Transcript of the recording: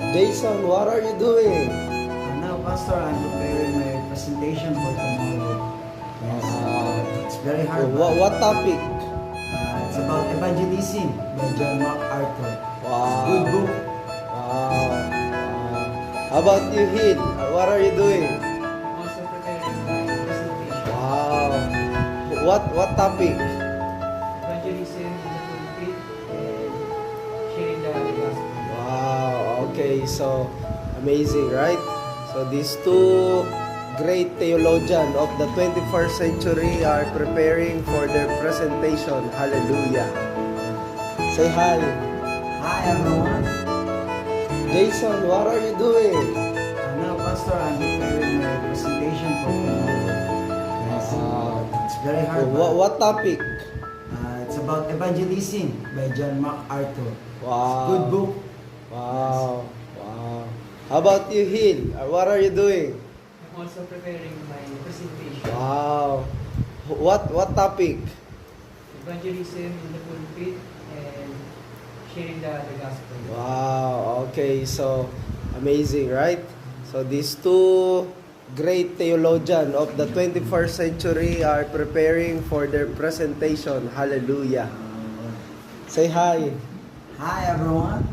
Jason, what are you doing? Now, Pastor, I'm preparing my presentation for tomorrow. Yes, it's very hard. What topic? It's about evangelism by John MacArthur. Wow. Good book. Wow. How about you, Hill? What are you doing? Also preparing my presentation. Wow. What topic? Evangelism in the pulpit and sharing the gospel. Wow. Okay, so amazing, right? So these two great theologians of the 21st century are preparing for their presentation. Hallelujah. Say hi. Hi, everyone. Jason, what are you doing? Now, Pastor, I'm preparing my presentation for tomorrow. Yes, it's very hard. What topic? It's about evangelism by John MacArthur. Wow. Good book. Wow. Wow. How about you, Hill? What are you doing? I'm also preparing my presentation. Wow. What topic? Evangelism in the pulpit and sharing the gospel. Wow. Okay, so amazing, right? So these two great theologians of the 21st century are preparing for their presentation. Hallelujah. Say hi. Hi, everyone.